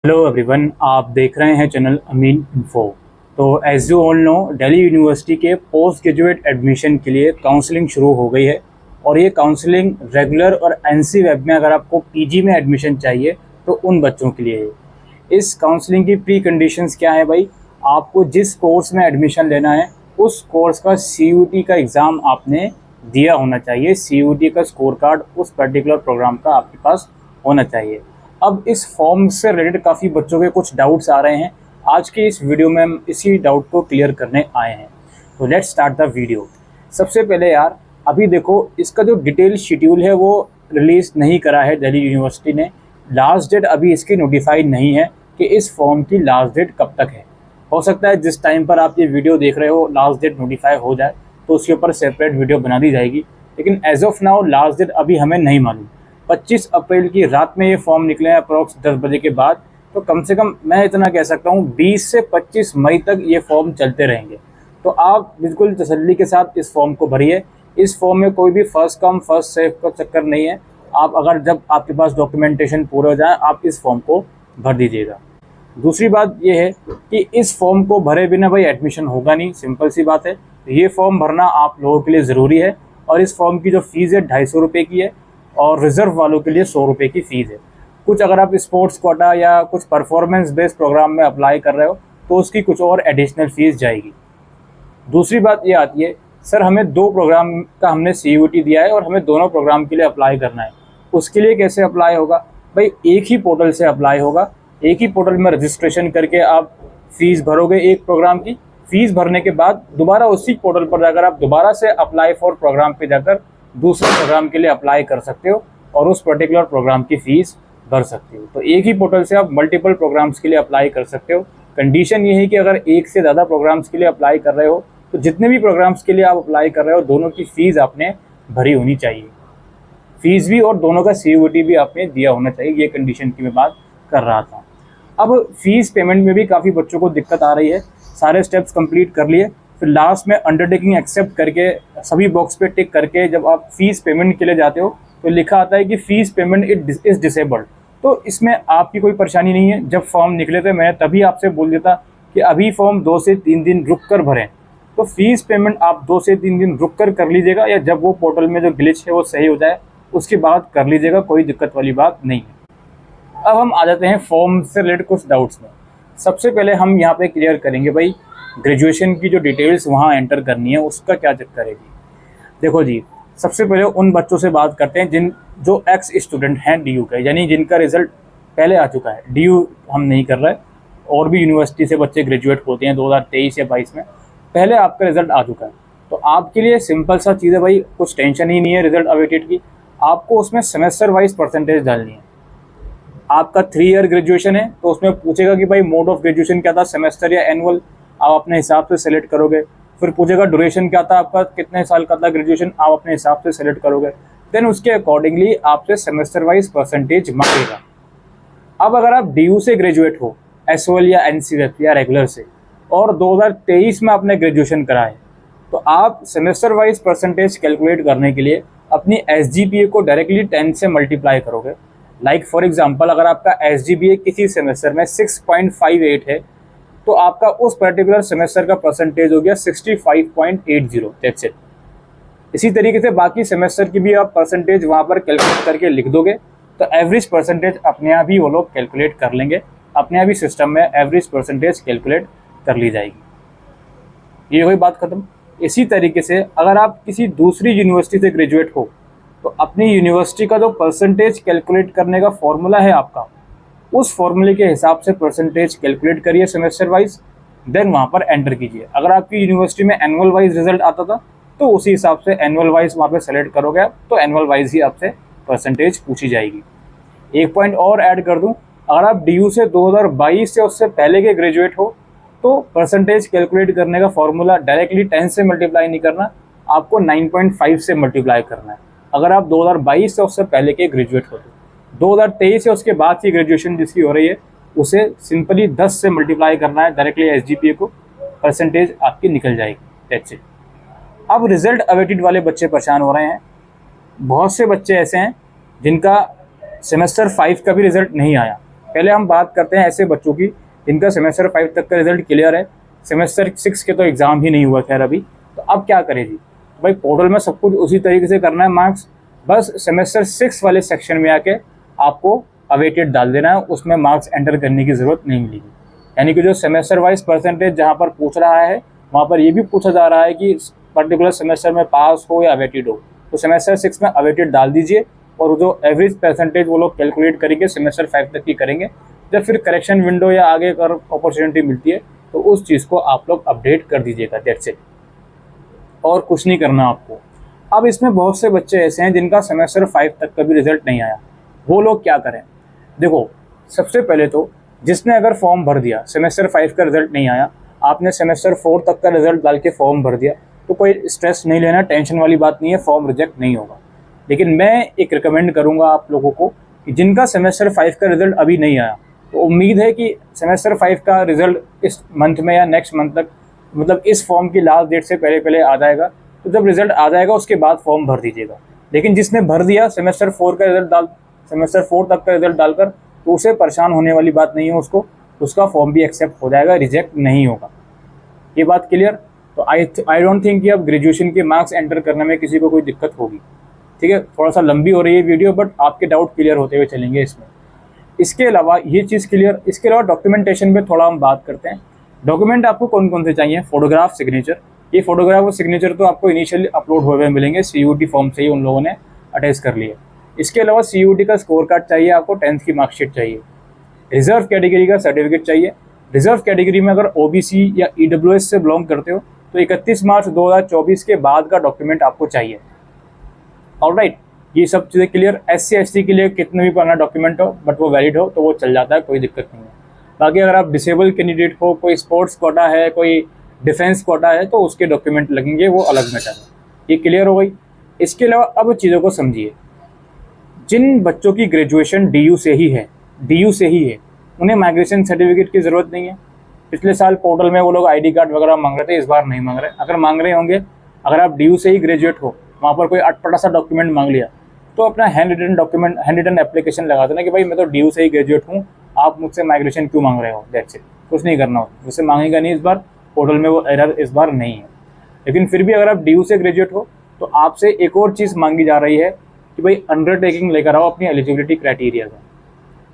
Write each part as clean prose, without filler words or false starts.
Hello everyone, आप देख रहे हैं चैनल अमीन इन्फो। तो as you all know, Delhi university के पोस्ट ग्रेजुएट एडमिशन के लिए काउंसलिंग शुरू हो गई है। और ये काउंसलिंग रेगुलर और एनसी वेब में अगर आपको पीजी में एडमिशन चाहिए तो उन बच्चों के लिए है। इस काउंसलिंग की प्री कंडीशंस क्या है भाई? आपको जिस कोर्स में एडमिशन लेना है उस कोर्स का CUT का एग्ज़ाम आपने दिया होना चाहिए। CUT का स्कोर कार्ड उस पर्टिकुलर प्रोग्राम का आपके पास होना चाहिए। अब इस फॉर्म से रिलेटेड काफ़ी बच्चों के कुछ डाउट्स आ रहे हैं। आज के इस वीडियो में हम इसी डाउट को क्लियर करने आए हैं। तो लेट्स स्टार्ट द वीडियो। सबसे पहले यार, अभी देखो, इसका जो डिटेल शेड्यूल है वो रिलीज़ नहीं करा है दिल्ली यूनिवर्सिटी ने। लास्ट डेट अभी इसकी नोटिफाइड नहीं है कि इस फॉर्म की लास्ट डेट कब तक है। हो सकता है जिस टाइम पर आप ये वीडियो देख रहे हो लास्ट डेट नोटिफाई हो जाए तो उसके ऊपर सेपरेट वीडियो बना दी जाएगी, लेकिन as of now last date अभी हमें नहीं मालूम। 25 अप्रैल की रात में ये फॉर्म निकले हैं अप्रॉक्स 10 बजे के बाद। तो कम से कम मैं इतना कह सकता हूँ 20 से 25 मई तक ये फॉर्म चलते रहेंगे। तो आप बिल्कुल तसल्ली के साथ इस फॉर्म को भरिए। इस फॉर्म में कोई भी फर्स्ट कम फर्स्ट सर्व का चक्कर नहीं है। आप अगर जब आपके पास डॉक्यूमेंटेशन पूरे हो जाए आप इस फॉर्म को भर दीजिएगा। दूसरी बात यह है कि इस फॉर्म को भरे बिना भाई एडमिशन होगा नहीं, सिंपल सी बात है। ये फॉर्म भरना आप लोगों के लिए ज़रूरी है। और इस फॉर्म की जो फ़ीस है 250 रुपये की है और रिज़र्व वालों के लिए 100 रुपये की फ़ीस है। कुछ अगर आप स्पोर्ट्स कोटा या कुछ परफॉर्मेंस बेस्ड प्रोग्राम में अप्लाई कर रहे हो तो उसकी कुछ और एडिशनल फ़ीस जाएगी। दूसरी बात ये आती है, सर हमें 2 प्रोग्राम का हमने CUT दिया है और हमें दोनों प्रोग्राम के लिए अप्लाई करना है, उसके लिए कैसे अप्लाई होगा? भाई एक ही पोर्टल से अप्लाई होगा। एक ही पोर्टल में रजिस्ट्रेशन करके आप फ़ीस भरोगे एक प्रोग्राम की। फ़ीस भरने के बाद दोबारा उसी पोर्टल पर जाकर आप दोबारा से अप्लाई फॉर प्रोग्राम पे जाकर दूसरे प्रोग्राम के लिए अप्लाई कर सकते हो और उस पर्टिकुलर प्रोग्राम की फ़ीस भर सकते हो। तो एक ही पोर्टल से आप मल्टीपल प्रोग्राम्स के लिए अप्लाई कर सकते हो। कंडीशन ये है कि अगर एक से ज़्यादा प्रोग्राम्स के लिए अप्लाई कर रहे हो तो जितने भी प्रोग्राम्स के लिए आप अप्लाई कर रहे हो दोनों की फ़ीस आपने भरी होनी चाहिए। फ़ीस भी और दोनों का CUT भी आपने दिया होना चाहिए। ये कंडीशन की मैं बात कर रहा था। अब फ़ीस पेमेंट में भी काफ़ी बच्चों को दिक्कत आ रही है। सारे स्टेप्स कंप्लीट कर लिए, फिर लास्ट में अंडरटेकिंग एक्सेप्ट करके सभी बॉक्स पे टिक करके जब आप फ़ीस पेमेंट के लिए जाते हो तो लिखा आता है कि फ़ीस पेमेंट इज़ डिसेबल्ड। तो इसमें आपकी कोई परेशानी नहीं है। जब फॉर्म निकले थे मैं तभी आपसे बोल देता कि अभी फॉर्म 2 से 3 दिन रुक कर भरें। तो फ़ीस पेमेंट आप 2 से 3 दिन रुक कर लीजिएगा, या जब वो पोर्टल में जो ग्लिच है वो सही हो जाए उसके बाद कर लीजिएगा, कोई दिक्कत वाली बात नहीं है। अब हम आ जाते हैं फॉर्म से रिलेटेड कुछ डाउट्स में। सबसे पहले हम यहाँ पे क्लियर करेंगे भाई ग्रेजुएशन की जो डिटेल्स वहाँ एंटर करनी है उसका क्या चक्कर है जी। देखो जी, सबसे पहले उन बच्चों से बात करते हैं जो एक्स स्टूडेंट हैं DU के, यानी जिनका रिज़ल्ट पहले आ चुका है। DU हम नहीं कर रहे, और भी यूनिवर्सिटी से बच्चे ग्रेजुएट होते हैं 2023 या 22 में, पहले आपका रिज़ल्ट आ चुका है। तो आपके लिए सिंपल सा चीज़ है भाई, कुछ टेंशन ही नहीं है रिज़ल्ट अवेटेड की। आपको उसमें सेमेस्टर वाइज परसेंटेज डालनी है। आपका 3 ईयर ग्रेजुएशन है तो उसमें पूछेगा कि भाई मोड ऑफ ग्रेजुएशन क्या था, सेमेस्टर या एनुअल, आप अपने हिसाब से सेलेक्ट करोगे। फिर पूछेगा ड्यूरेशन क्या था आपका, कितने साल का था ग्रेजुएशन, आप अपने हिसाब से सेलेक्ट करोगे। देन उसके अकॉर्डिंगली आपसे सेमेस्टर वाइज परसेंटेज मांगेगा। अब अगर आप DU से ग्रेजुएट हो, SOL या NCF या रेगुलर से, और 2023 में आपने ग्रेजुएशन करा है, तो आप सेमेस्टर वाइज परसेंटेज कैलकुलेट करने के लिए अपनी SGPA को डायरेक्टली 10 से मल्टीप्लाई करोगे। लाइक फॉर एग्जांपल, अगर आपका SGPA किसी सेमेस्टर में 6.58 है तो आपका उस पर्टिकुलर सेमेस्टर का परसेंटेज हो गया 65.80। That's it. इसी तरीके से बाकी सेमेस्टर की भी आप परसेंटेज वहाँ पर कैलकुलेट करके लिख दोगे तो एवरेज परसेंटेज अपने आप ही वो लोग कैलकुलेट कर लेंगे। अपने आप ही सिस्टम में एवरेज परसेंटेज कैलकुलेट कर ली जाएगी। ये हुई बात ख़त्म। इसी तरीके से अगर आप किसी दूसरी यूनिवर्सिटी से ग्रेजुएट हो तो अपनी यूनिवर्सिटी का जो परसेंटेज कैलकुलेट करने का फॉर्मूला है आपका, उस फॉर्मूले के हिसाब से परसेंटेज कैलकुलेट करिए सेमेस्टर वाइज, देन वहाँ पर एंटर कीजिए। अगर आपकी यूनिवर्सिटी में एनुअल वाइज रिजल्ट आता था तो उसी हिसाब से एनुअल वाइज वहाँ पे सेलेक्ट करोगे आप, तो एनुअल वाइज ही आपसे परसेंटेज पूछी जाएगी। एक पॉइंट और ऐड कर दूँ, अगर आप DU से 2022 से उससे पहले के ग्रेजुएट हो तो परसेंटेज कैलकुलेट करने का फॉर्मूला डायरेक्टली 10 से मल्टीप्लाई नहीं करना, आपको 9.5 से मल्टीप्लाई करना है। अगर आप 2022 से उससे पहले के ग्रेजुएट हो तो 2023 से उसके बाद की ग्रेजुएशन जिसकी हो रही है उसे सिंपली 10 से मल्टीप्लाई करना है डायरेक्टली SGPA को, परसेंटेज आपकी निकल जाएगी। That's it. अब रिजल्ट अवेटेड वाले बच्चे परेशान हो रहे हैं। बहुत से बच्चे ऐसे हैं जिनका सेमेस्टर 5 का भी रिजल्ट नहीं आया, पहले हम बात करते हैं ऐसे बच्चों की जिनका सेमेस्टर 5 तक का रिजल्ट क्लियर है, सेमेस्टर 6 के तो एग्ज़ाम ही नहीं हुआ खैर अभी। तो अब क्या करें जी? भाई पोर्टल में सब कुछ उसी तरीके से करना है, मार्क्स बस सेमेस्टर 6 वाले सेक्शन में आके आपको अवेटेड डाल देना है, उसमें मार्क्स एंटर करने की ज़रूरत नहीं मिलेगी। यानी कि जो सेमेस्टर वाइज परसेंटेज जहाँ पर पूछ रहा है वहाँ पर ये भी पूछा जा रहा है कि पर्टिकुलर सेमेस्टर में पास हो या अवेटेड हो, तो सेमेस्टर 6 में अवेटेड डाल दीजिए और जो एवरेज परसेंटेज वो लोग कैलकुलेट करेंगे सेमेस्टर 5 तक की करेंगे। जब फिर करेक्शन विंडो या आगे कर अपॉर्चुनिटी मिलती है तो उस चीज़ को आप लोग अपडेट कर दीजिएगा, दैट्स इट, और कुछ नहीं करना आपको। अब इसमें बहुत से बच्चे ऐसे हैं जिनका सेमेस्टर 5 तक का भी रिजल्ट नहीं आया, वो लोग क्या करें? देखो, सबसे पहले तो जिसने अगर फॉर्म भर दिया, सेमेस्टर 5 का रिजल्ट नहीं आया, आपने सेमेस्टर 4 तक का रिजल्ट डाल के फॉर्म भर दिया, तो कोई स्ट्रेस नहीं लेना, टेंशन वाली बात नहीं है, फॉर्म रिजेक्ट नहीं होगा। लेकिन मैं एक रिकमेंड करूंगा आप लोगों को कि जिनका सेमेस्टर 5 का रिजल्ट अभी नहीं आया, तो उम्मीद है कि सेमेस्टर 5 का रिजल्ट इस मंथ में या नेक्स्ट मंथ तक, मतलब इस फॉर्म की लास्ट डेट से पहले पहले आ जाएगा। तो जब रिजल्ट आ जाएगा उसके बाद फॉर्म भर दीजिएगा। लेकिन जिसने भर दिया सेमेस्टर 4 का रिजल्ट सेमेस्टर 4 तक का रिजल्ट डालकर, तो उसे परेशान होने वाली बात नहीं है, उसका फॉर्म भी एक्सेप्ट हो जाएगा, रिजेक्ट नहीं होगा। ये बात क्लियर? तो आई डोंट थिंक कि अब ग्रेजुएशन के मार्क्स एंटर करने में किसी को कोई दिक्कत होगी। ठीक है, थोड़ा सा लंबी हो रही है वीडियो, बट आपके डाउट क्लियर होते हुए चलेंगे इसमें। इसके अलावा ये चीज़ क्लियर, इसके अलावा डॉक्यूमेंटेशन पे थोड़ा हम बात करते हैं। डॉक्यूमेंट आपको कौन कौन से चाहिए? Photograph, signature. ये फोटोग्राफ और सिग्नेचर तो आपको इनिशियली अपलोड हुए हुए मिलेंगे, CUET फॉर्म से ही उन लोगों ने अटैच कर लिया। इसके अलावा CUET का स्कोर कार्ड चाहिए आपको, 10th की मार्कशीट चाहिए, रिजर्व कैटेगरी का सर्टिफिकेट चाहिए। रिजर्व कैटेगरी में अगर OBC या EWS से बिलोंग करते हो तो 31 मार्च 2024 के बाद का डॉक्यूमेंट आपको चाहिए। ऑलराइट, ये सब चीज़ें क्लियर। SC ST के लिए कितने भी पुराना डॉक्यूमेंट हो बट वो वैलिड हो तो वो चल जाता है, कोई दिक्कत नहीं है। बाकी अगर आप डिसेबल कैंडिडेट हो, कोई स्पोर्ट्स कोटा है, कोई डिफेंस कोटा है, तो उसके डॉक्यूमेंट लगेंगे, वो अलग मैटर है। ये क्लियर हो गई। इसके अलावा अब चीज़ों को समझिए। जिन बच्चों की ग्रेजुएशन DU से ही है, उन्हें माइग्रेशन सर्टिफिकेट की ज़रूरत नहीं है। पिछले साल पोर्टल में वो लोग ID कार्ड वगैरह मांग रहे थे, इस बार नहीं मांग रहे। अगर मांग रहे होंगे, अगर आप DU से ही ग्रेजुएट हो, वहाँ पर कोई अटपटा सा डॉक्यूमेंट मांग लिया, तो अपना हैंड रिटन एप्लीकेशन लगा देना कि भाई मैं तो DU से ही ग्रेजुएट हूँ, आप मुझसे माइग्रेशन क्यों मांग रहे हो, दैट्स इट। कुछ नहीं करना हो, मुझसे मांगेगा नहीं इस बार, पोर्टल में वो एरर इस बार नहीं है। लेकिन फिर भी अगर आप DU से ग्रेजुएट हो तो आपसे एक और चीज़ मांगी जा रही है कि भाई अंडरटेकिंग लेकर आओ अपनी एलिजिबिलिटी क्राइटेरिया का।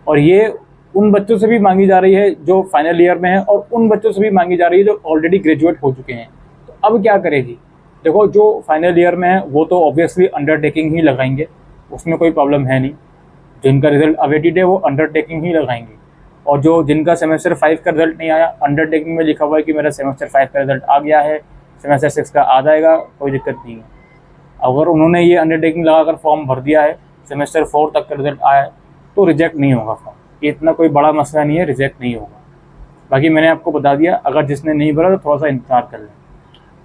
और ये उन बच्चों से भी मांगी जा रही है जो फाइनल ईयर में है, और उन बच्चों से भी मांगी जा रही है जो ऑलरेडी ग्रेजुएट हो चुके हैं। तो अब क्या करेगी? देखो, जो फाइनल ईयर में है वो तो ऑब्वियसली अंडरटेकिंग ही लगाएंगे, उसमें कोई प्रॉब्लम है नहीं। जिनका रिजल्ट अवेटेड है वो अंडरटेकिंग ही लगाएंगे। और जो जिनका सेमेस्टर 5 का रिजल्ट नहीं आया, अंडरटेकिंग में लिखा हुआ है कि मेरा सेमेस्टर 5 का रिजल्ट आ गया है, सेमेस्टर 6 का आ जाएगा, कोई दिक्कत नहीं है। अगर उन्होंने ये अंडरटेकिंग लगाकर फॉर्म भर दिया है, सेमेस्टर 4 तक का रिजल्ट आया है, तो रिजेक्ट नहीं होगा फॉर्म। ये इतना कोई बड़ा मसला नहीं है, रिजेक्ट नहीं होगा। बाकी मैंने आपको बता दिया, अगर जिसने नहीं भरा तो थोड़ा सा इंतजार कर लें।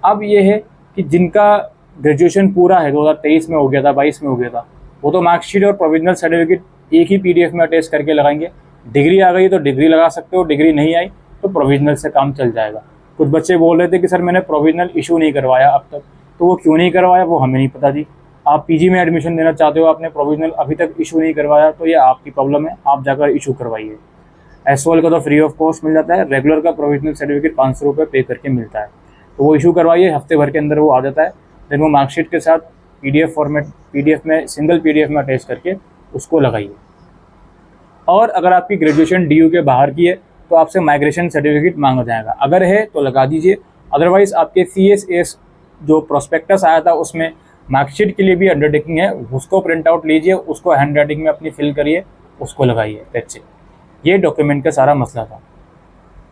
अब ये है कि जिनका ग्रेजुएशन पूरा है, 2023 में हो गया था, 22 में हो गया था, वो तो मार्कशीट और प्रोविजनल सर्टिफिकेट एक ही PDF में अटैच करके लगाएंगे। डिग्री आ गई तो डिग्री लगा सकते हो, डिग्री नहीं आई तो प्रोविजनल से काम चल जाएगा। कुछ बच्चे बोल रहे थे कि सर मैंने प्रोविजनल इशू नहीं करवाया अब तक, तो वो क्यों नहीं करवाया वो हमें नहीं पता जी। आप PG में एडमिशन देना चाहते हो, आपने प्रोविजनल अभी तक इशू नहीं करवाया, तो ये आपकी प्रॉब्लम है, आप जाकर इशू करवाइए। SOL का तो फ्री ऑफ कॉस्ट मिल जाता है, रेगुलर का प्रोविजनल सर्टिफिकेट 500 रुपये पे करके मिलता है, तो वो इशू करवाइए, हफ्ते भर के अंदर वो आ जाता है। फिर वो मार्कशीट के साथ PDF में सिंगल PDF में अटैच करके उसको लगाइए। और अगर आपकी ग्रेजुएशन DU के बाहर की है तो आपसे माइग्रेशन सर्टिफिकेट मांगा जाएगा, अगर है तो लगा दीजिए। अदरवाइज़ आपके CSS जो प्रोस्पेक्टस आया था उसमें मार्कशीट के लिए भी अंडरटेकिंग है, उसको प्रिंट आउट लीजिए, उसको हैंड राइटिंग में अपनी फिल करिए, उसको लगाइए, दैट्स इट। ये डॉक्यूमेंट का सारा मसला था,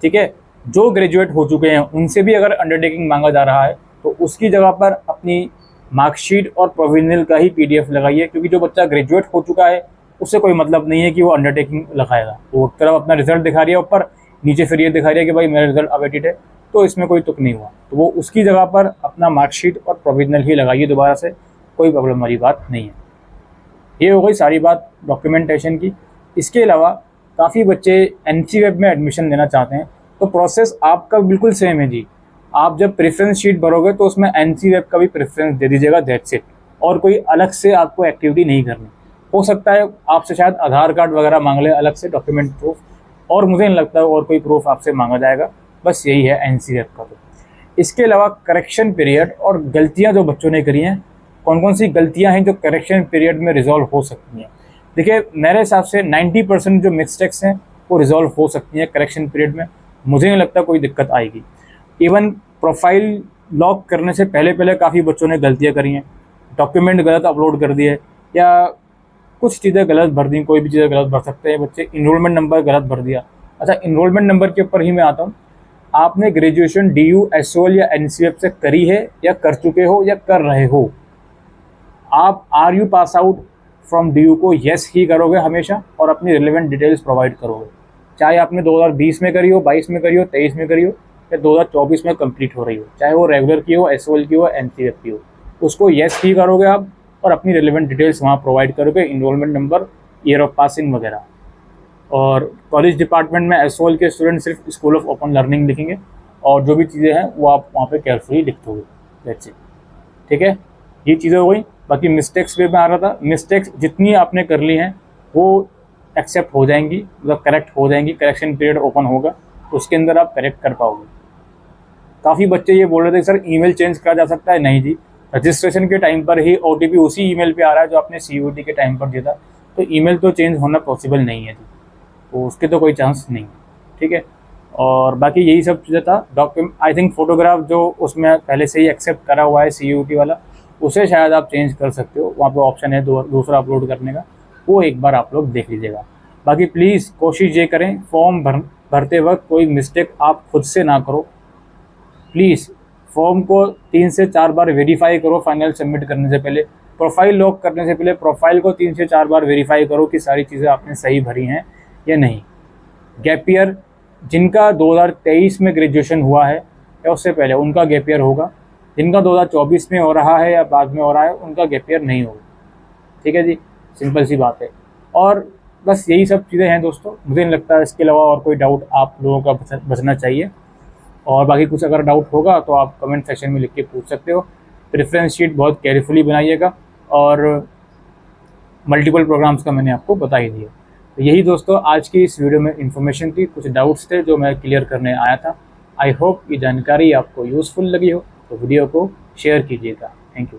ठीक है। जो ग्रेजुएट हो चुके हैं उनसे भी अगर अंडरटेकिंग मांगा जा रहा है तो उसकी जगह पर अपनी मार्कशीट और प्रोविजनल का ही PDF लगाइए, क्योंकि जो बच्चा ग्रेजुएट हो चुका है उससे कोई मतलब नहीं है कि वो अंडरटेकिंग लगाएगा। वो तरफ अपना रिजल्ट दिखा रही है ऊपर, नीचे फिर ये दिखा रही है कि भाई मेरा रिजल्ट अवेटेड है, तो इसमें कोई तुक नहीं हुआ। तो वो उसकी जगह पर अपना मार्कशीट और प्रोविजनल ही लगाइए दोबारा से, कोई प्रॉब्लम वाली बात नहीं है। ये हो गई सारी बात डॉक्यूमेंटेशन की। इसके अलावा काफ़ी बच्चे NC वेब में एडमिशन लेना चाहते हैं, तो प्रोसेस आपका बिल्कुल सेम है जी। आप जब प्रेफरेंस शीट भरोगे तो उसमें NC वेब का भी प्रेफरेंस दे दीजिएगा, दैट्स इट। और कोई अलग से आपको एक्टिविटी नहीं करनी। हो सकता है आपसे शायद आधार कार्ड वगैरह मांग ले अलग से डॉक्यूमेंट प्रूफ, और मुझे नहीं लगता है और कोई प्रूफ आपसे मांगा जाएगा, बस यही है एनसीएफ का। तो इसके अलावा करेक्शन पीरियड और गलतियां जो बच्चों ने करी हैं, कौन कौन सी गलतियां हैं जो करेक्शन पीरियड में रिजॉल्व हो सकती हैं। देखिए मेरे हिसाब से 90% जो मिस्टेक्स हैं वो रिजॉल्व हो सकती हैं करेक्शन पीरियड में, मुझे नहीं लगता कोई दिक्कत आएगी। इवन प्रोफाइल लॉक करने से पहले काफ़ी बच्चों ने गलतियाँ करी हैं, डॉक्यूमेंट गलत अपलोड कर दिए या कुछ चीज़ें गलत भर दी, कोई भी चीज़ें गलत भर सकते हैं बच्चे, इनरोलमेंट नंबर गलत भर दिया। अच्छा, इनरोलमेंट नंबर के ऊपर ही मैं आता हूँ। आपने ग्रेजुएशन DU, SOL या NCF से करी है या कर चुके हो या कर रहे हो, आप are you pass out from DU को येस ही करोगे हमेशा और अपनी रिलेवेंट डिटेल्स प्रोवाइड करोगे, चाहे आपने 2020 में करी हो, 22 में करी हो, 23 में करी हो या 2024 में कंप्लीट हो रही हो, चाहे वो रेगुलर की हो, SOL की हो, NCF की हो, उसको येस ही करोगे आप और अपनी रिलेवेंट डिटेल्स वहाँ प्रोवाइड करोगे, enrolment number, year of passing वगैरह। और कॉलेज डिपार्टमेंट में SOL के स्टूडेंट सिर्फ स्कूल ऑफ ओपन लर्निंग लिखेंगे और जो भी चीज़ें हैं वो आप वहाँ पे केयरफुली लिख दोगे, दैट्स इट। ठीक है, ये चीज़ें हो गई। बाकी मिस्टेक्स पे मैं आ रहा था, मिस्टेक्स जितनी आपने कर ली हैं वो एक्सेप्ट हो जाएंगी, मतलब करेक्ट हो जाएंगी, करेक्शन पीरियड ओपन होगा तो उसके अंदर आप करेक्ट कर पाओगे। काफ़ी बच्चे ये बोल रहे थे सर ईमेल चेंज करा जा सकता है, नहीं जी, रजिस्ट्रेशन के टाइम पर ही OTP उसी ईमेल पे आ रहा है जो आपने CUET के टाइम पर दिया था, तो ईमेल तो चेंज होना पॉसिबल नहीं है जी, तो उसके तो कोई चांस नहीं है। ठीक है, और बाकी यही सब चीज़ें था। डॉक्यूमेंट आई थिंक फ़ोटोग्राफ जो उसमें पहले से ही एक्सेप्ट करा हुआ है CUET वाला, उसे शायद आप चेंज कर सकते हो, वहाँ पे ऑप्शन है दूसरा अपलोड करने का, वो एक बार आप लोग देख लीजिएगा। बाकी प्लीज़ कोशिश ये करें फॉर्म भरते वक्त कोई मिस्टेक आप खुद से ना करो, प्लीज़ फॉर्म को 3 से 4 बार वेरीफाई करो फाइनल सबमिट करने से पहले, प्रोफाइल लॉक करने से पहले प्रोफाइल को 3 से 4 बार वेरीफाई करो कि सारी चीज़ें आपने सही भरी हैं या नहीं। गैप ईयर जिनका 2023 में ग्रेजुएशन हुआ है या उससे पहले उनका गैप ईयर होगा, जिनका 2024 में हो रहा है या बाद में हो रहा है उनका गैप ईयर नहीं होगा। ठीक है जी, सिंपल सी बात है। और बस यही सब चीज़ें हैं दोस्तों, मुझे नहीं लगता इसके अलावा और कोई डाउट आप लोगों का बचना चाहिए। और बाकी कुछ अगर डाउट होगा तो आप कमेंट सेक्शन में लिख के पूछ सकते हो। प्रेफरेंस शीट बहुत केयरफुली बनाइएगा और मल्टीपल प्रोग्राम्स का मैंने आपको बता ही दिया। तो यही दोस्तों आज की इस वीडियो में इन्फॉर्मेशन थी, कुछ डाउट्स थे जो मैं क्लियर करने आया था। आई होप ये जानकारी आपको यूज़फुल लगी हो, तो वीडियो को शेयर कीजिएगा। Thank you.